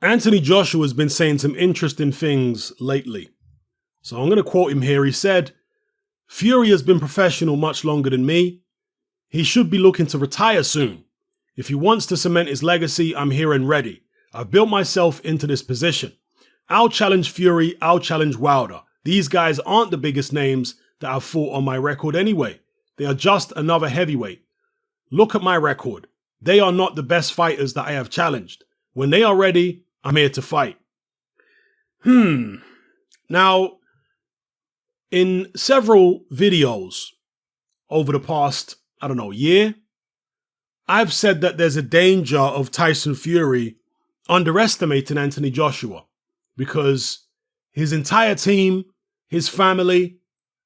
Anthony Joshua has been saying some interesting things lately. So I'm going to quote him here. He said, "Fury has been professional much longer than me. He should be looking to retire soon. If he wants to cement his legacy, I'm here and ready. I've built myself into this position. I'll challenge Fury. I'll challenge Wilder. These guys aren't the biggest names that I've fought on my record anyway. They are just another heavyweight. Look at my record. They are not the best fighters that I have challenged. When they are ready, I'm here to fight." Now, in several videos over the past, year, I've said that there's a danger of Tyson Fury underestimating Anthony Joshua because his entire team, his family,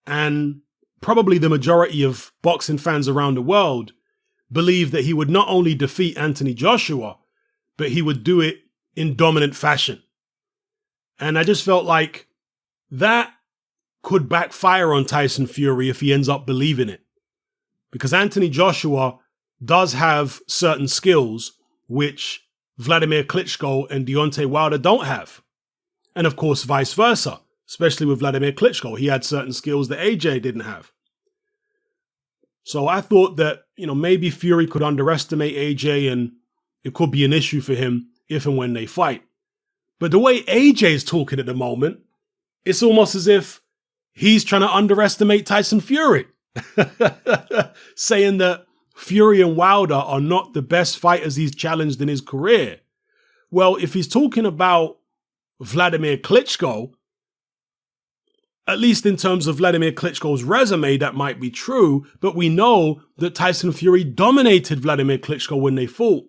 and probably the majority of boxing fans around the world believe that he would not only defeat Anthony Joshua, but he would do it in dominant fashion. And I just felt like that could backfire on Tyson Fury if he ends up believing it. Because Anthony Joshua does have certain skills which Vladimir Klitschko and Deontay Wilder don't have. And of course, vice versa, especially with Vladimir Klitschko. He had certain skills that AJ didn't have. So I thought that, maybe Fury could underestimate AJ and it could be an issue for him if and when they fight. But the way AJ's talking at the moment, it's almost as if he's trying to underestimate Tyson Fury. Saying that Fury and Wilder are not the best fighters he's challenged in his career. Well, if he's talking about Vladimir Klitschko, at least in terms of Vladimir Klitschko's resume, that might be true, but we know that Tyson Fury dominated Vladimir Klitschko when they fought.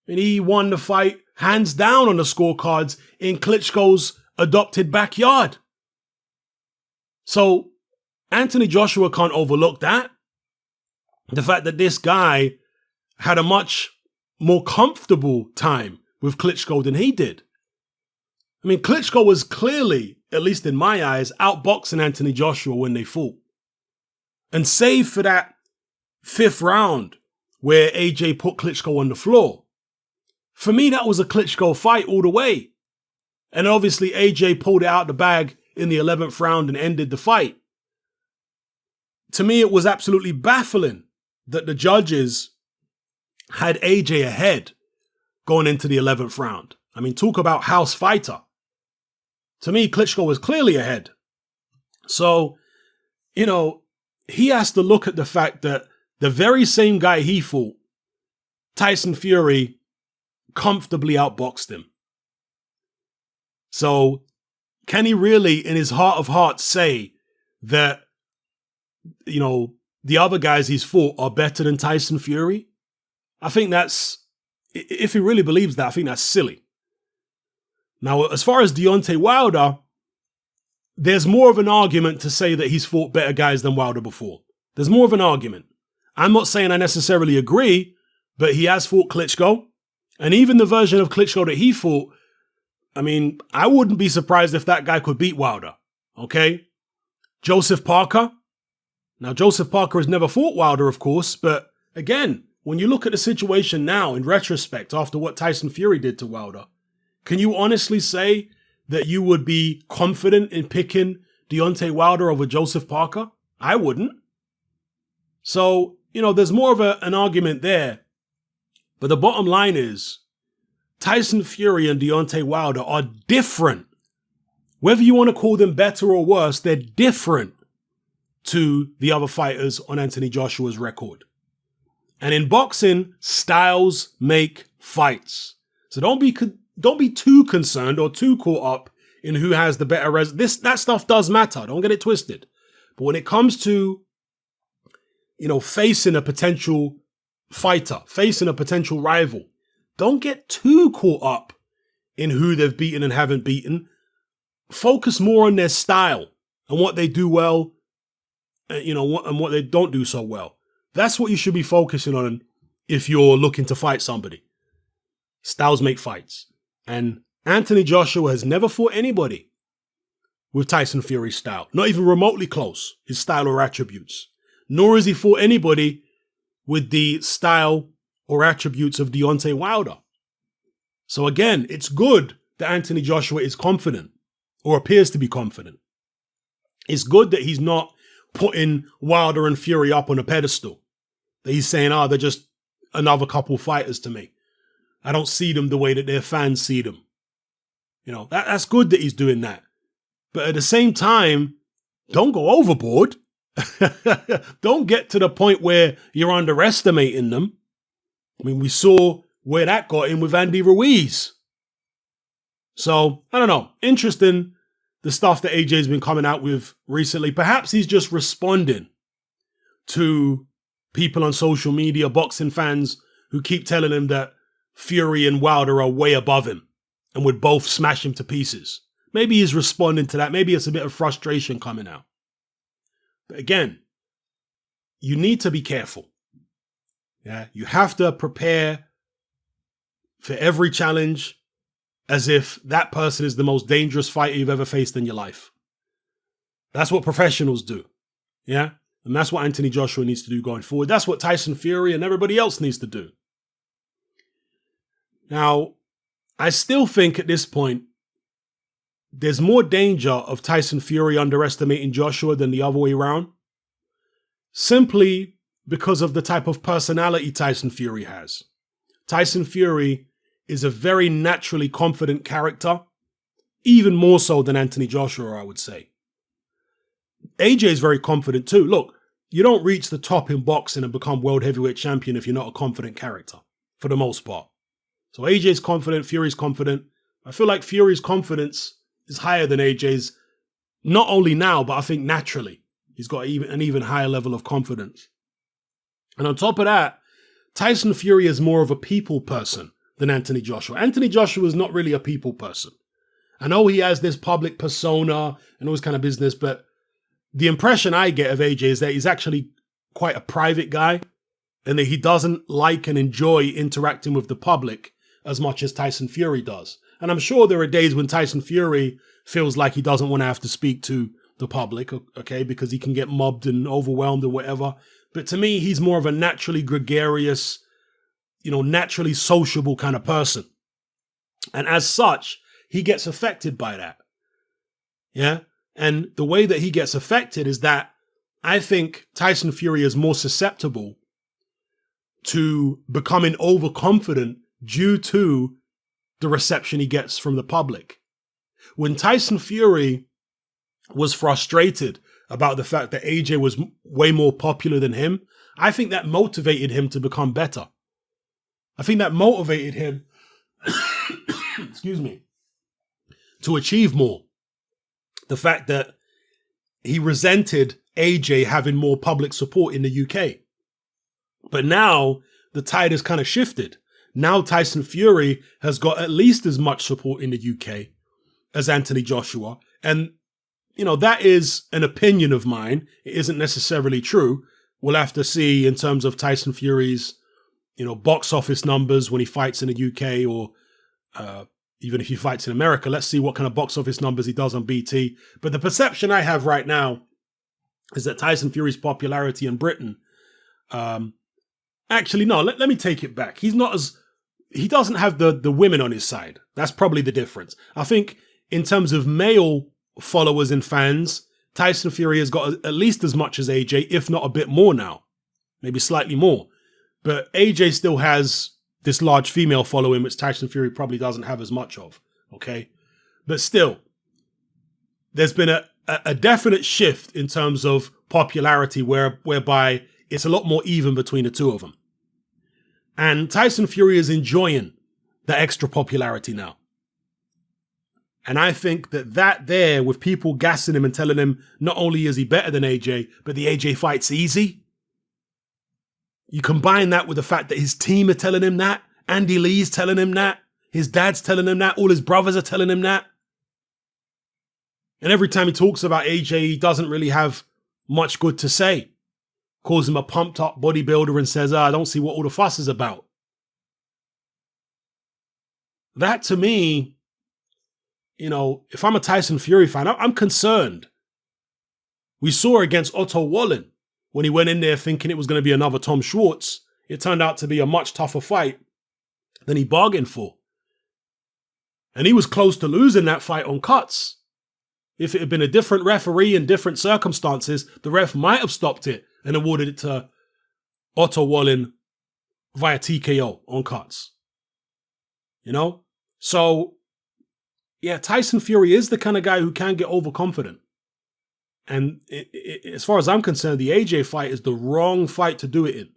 And he won the fight hands down on the scorecards in Klitschko's adopted backyard. So Anthony Joshua can't overlook that. The fact that this guy had a much more comfortable time with Klitschko than he did. I mean, Klitschko was clearly, at least in my eyes, outboxing Anthony Joshua when they fought. And save for that 5th round where AJ put Klitschko on the floor, for me, that was a Klitschko fight all the way. And obviously, AJ pulled it out the bag in the 11th round and ended the fight. To me, it was absolutely baffling that the judges had AJ ahead going into the 11th round. I mean, talk about house fighter. To me, Klitschko was clearly ahead. So, he has to look at the fact that the very same guy he fought, Tyson Fury, comfortably outboxed him. So, can he really, in his heart of hearts, say that, the other guys he's fought are better than Tyson Fury? I think if he really believes that, I think that's silly. Now, as far as Deontay Wilder, there's more of an argument to say that he's fought better guys than Wilder before. There's more of an argument. I'm not saying I necessarily agree, but he has fought Klitschko. And even the version of Klitschko that he fought, I mean, I wouldn't be surprised if that guy could beat Wilder. Okay? Joseph Parker. Now, Joseph Parker has never fought Wilder, of course, but again, when you look at the situation now, in retrospect, after what Tyson Fury did to Wilder, can you honestly say that you would be confident in picking Deontay Wilder over Joseph Parker? I wouldn't. So, there's more of an argument there. But the bottom line is, Tyson Fury and Deontay Wilder are different. Whether you want to call them better or worse, they're different to the other fighters on Anthony Joshua's record. And in boxing, styles make fights. So don't be too concerned or too caught up in who has the better that stuff does matter. Don't get it twisted. But when it comes to, facing a potential fighter, facing a potential rival, don't get too caught up in who they've beaten and haven't beaten. Focus more on their style and what they do well, and what they don't do so well. That's what you should be focusing on if you're looking to fight somebody. Styles make fights. And Anthony Joshua has never fought anybody with Tyson Fury's style. Not even remotely close, his style or attributes. Nor has he fought anybody with the style or attributes of Deontay Wilder. So again, it's good that Anthony Joshua is confident, or appears to be confident. It's good that he's not putting Wilder and Fury up on a pedestal. That he's saying, they're just another couple fighters to me. I don't see them the way that their fans see them. That's good that he's doing that. But at the same time, don't go overboard. Don't get to the point where you're underestimating them. I mean, we saw where that got in with Andy Ruiz. So, I don't know. Interesting, the stuff that AJ's been coming out with recently. Perhaps he's just responding to people on social media, boxing fans, who keep telling him that Fury and Wilder are way above him and would both smash him to pieces. Maybe he's responding to that. Maybe it's a bit of frustration coming out. But again, you need to be careful. Yeah, you have to prepare for every challenge as if that person is the most dangerous fighter you've ever faced in your life. That's what professionals do. Yeah, and that's what Anthony Joshua needs to do going forward. That's what Tyson Fury and everybody else needs to do. Now, I still think at this point, there's more danger of Tyson Fury underestimating Joshua than the other way around. Simply because of the type of personality Tyson Fury has. Tyson Fury is a very naturally confident character, even more so than Anthony Joshua, I would say. AJ is very confident too. Look, you don't reach the top in boxing and become world heavyweight champion if you're not a confident character, for the most part. So AJ's confident, Fury's confident. I feel like Fury's confidence is higher than AJ's, not only now, but I think naturally. He's got an even higher level of confidence. And on top of that, Tyson Fury is more of a people person than Anthony Joshua. Anthony Joshua is not really a people person. I know he has this public persona and all this kind of business, but the impression I get of AJ is that he's actually quite a private guy and that he doesn't like and enjoy interacting with the public as much as Tyson Fury does. And I'm sure there are days when Tyson Fury feels like he doesn't want to have to speak to the public, okay, because he can get mobbed and overwhelmed or whatever. But to me, he's more of a naturally gregarious, naturally sociable kind of person. And as such, he gets affected by that. Yeah. And the way that he gets affected is that I think Tyson Fury is more susceptible to becoming overconfident due to the reception he gets from the public. When Tyson Fury was frustrated about the fact that AJ was way more popular than him, I think that motivated him to become better. I think that motivated him, excuse me, to achieve more. The fact that he resented AJ having more public support in the UK. But now the tide has kind of shifted. Now Tyson Fury has got at least as much support in the UK as Anthony Joshua. And, that is an opinion of mine. It isn't necessarily true. We'll have to see in terms of Tyson Fury's, box office numbers when he fights in the UK or even if he fights in America. Let's see what kind of box office numbers he does on BT. But the perception I have right now is that Tyson Fury's popularity in Britain, actually, no, let me take it back. He doesn't have the women on his side. That's probably the difference. I think in terms of male followers and fans, Tyson Fury has got at least as much as AJ, if not a bit more now, maybe slightly more. But AJ still has this large female following, which Tyson Fury probably doesn't have as much of, okay? But still, there's been a definite shift in terms of popularity whereby it's a lot more even between the two of them. And Tyson Fury is enjoying the extra popularity now. And I think that there, with people gassing him and telling him not only is he better than AJ, but the AJ fight's easy. You combine that with the fact that his team are telling him that, Andy Lee's telling him that, his dad's telling him that, all his brothers are telling him that. And every time he talks about AJ, he doesn't really have much good to say. Calls him a pumped up bodybuilder and says, I don't see what all the fuss is about. That to me, if I'm a Tyson Fury fan, I'm concerned. We saw against Otto Wallen when he went in there thinking it was going to be another Tom Schwartz. It turned out to be a much tougher fight than he bargained for. And he was close to losing that fight on cuts. If it had been a different referee in different circumstances, the ref might have stopped it and awarded it to Otto Wallin via TKO on cuts. You know? So, yeah, Tyson Fury is the kind of guy who can get overconfident. And as far as I'm concerned, the AJ fight is the wrong fight to do it in.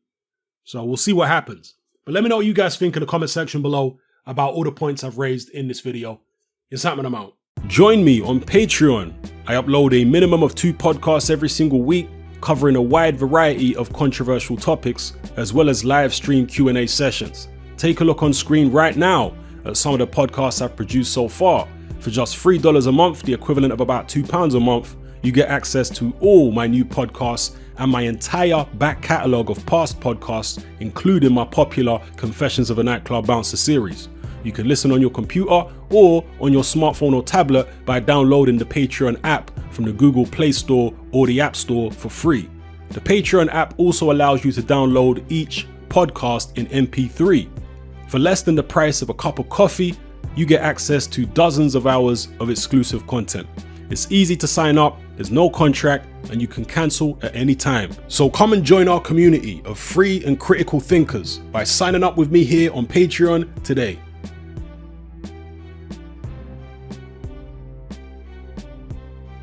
So we'll see what happens. But let me know what you guys think in the comment section below about all the points I've raised in this video. It's happening amount. Join me on Patreon. I upload a minimum of 2 podcasts every single week, covering a wide variety of controversial topics, as well as live stream Q&A sessions. Take a look on screen right now at some of the podcasts I've produced so far. For just $3 a month, the equivalent of about £2 a month, you get access to all my new podcasts and my entire back catalogue of past podcasts, including my popular Confessions of a Nightclub Bouncer series. You can listen on your computer or on your smartphone or tablet by downloading the Patreon app from the Google Play Store or the App Store for free. The Patreon app also allows you to download each podcast in MP3. For less than the price of a cup of coffee, you get access to dozens of hours of exclusive content. It's easy to sign up, there's no contract, and you can cancel at any time. So come and join our community of free and critical thinkers by signing up with me here on Patreon today.